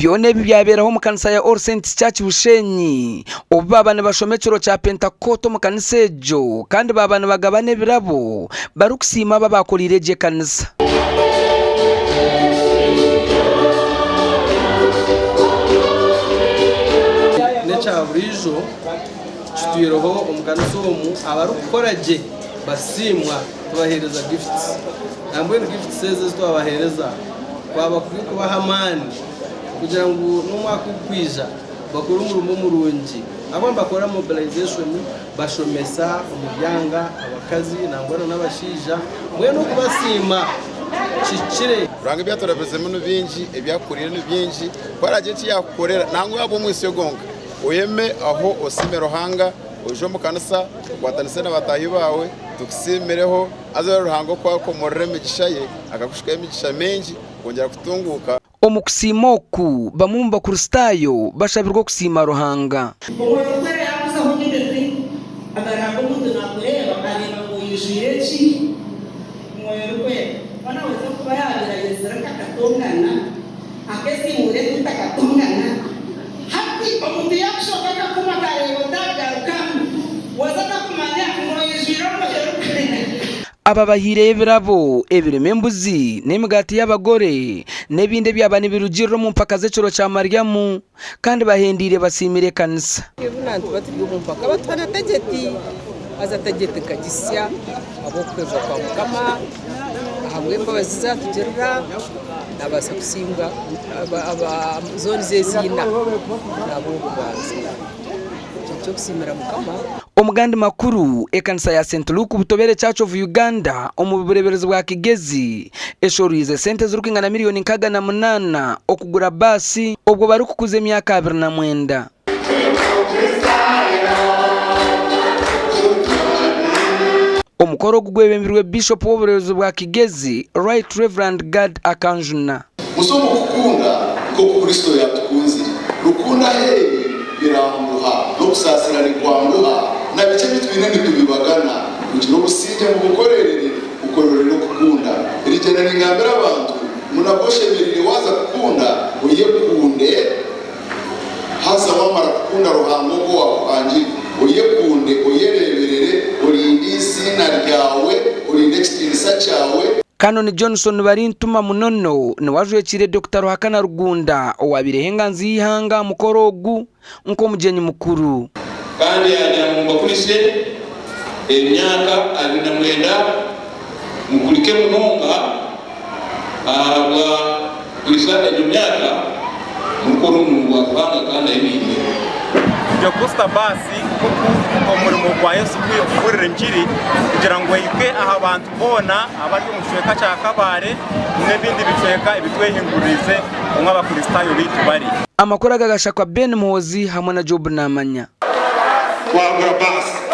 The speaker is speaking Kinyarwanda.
byone byaberaho mu kanisa ya All Saints Church Bushenyi ubabana bashomekero cya Pentecost mu kanisa ejo kandi babana bagabane birabo barukusima babakolire kanisa burijo chituyeroho umukanisa omu abarukoraje basimwa tubahereza gifts ambwe gifts seze tubahereza kwaba kubaha amani kugira ngo n'umwaka ukwiza bakora umurimo murungi abo bakora mobilization bashomesa umubyanga abakazi nangwana n'abashija mwe no kubasima chikire ranga byatorabeze mu binji ebyakurira no byinji kwaraje cyakorera nango yabo mwese gonga uyeme aho osime ruhanga ujo mu kanisa watanise n'abatayi bawe tukusimereho azo ruhango kwa ko moreme gishaye akakushika imigisha menji kongera kutunguka omukusimoku bamumba kurustayo bashabirwa kusima ruhanga aba bahire birabo ebiremembuzi n'imigati y'abagore n'ebinde byabani birugirro mu mpaka z'ecuro cya Mariamu kandi bahendire basimire kanisa ebunantu batiriyo mu mpaka batwana tageti aza tageti kagisya abokweza kwa mukama ahamwe mbabazi zatugerera nabasa kusimbwa aba zone zezina nabo kubaza cyo kusimira mukama omugandi makuru ekanisa ya St Luke butobere Church of Uganda omubureberezi bwa Kigezi eshorize sente z'urukingana miliyoni 8 okugura basi obwo bari kukuze myaka 29 omukoro gugwebembirwe Bishop w'obureberezi bwa Kigezi Right Reverend Gad Akanjuna musomo kukunda ko Kristo yatukunze rukunda hehe birambuha no gusasirana kwambuha na bice bitwine ntibibagana kugira ubusije mu gukorerere ukorere no kukunda rigena n'ingambira abantu munaboshemerere waza kukunda uyekunde hasa wamara kukunda ruhango ngo wakwanje uyekunde uyereberere urindi sina ryawe urinde kitirisa cyawe Canon Johnson barintuma munono niwajuye kire Dr. Ruhakana Rugunda owabirehenganzi yihanga mukorogu nko mujenyi mukuru kandi yamubakurise emyaka alina mwenda mukulike munonga abwa kulisana emyaka mukoro mu wapanga kandi ebindi byo gusta basi kuko umurimo wa Yesu kwikurira njiri kugira ngo yike aha abantu bona abari mu cyeka cya Kabare n'ebindi biceka ibitwehingurize nk'abakristayo bitu bari amakuru agagashakwa Ben Muhozi hamwe na Job Namanya kwagura basi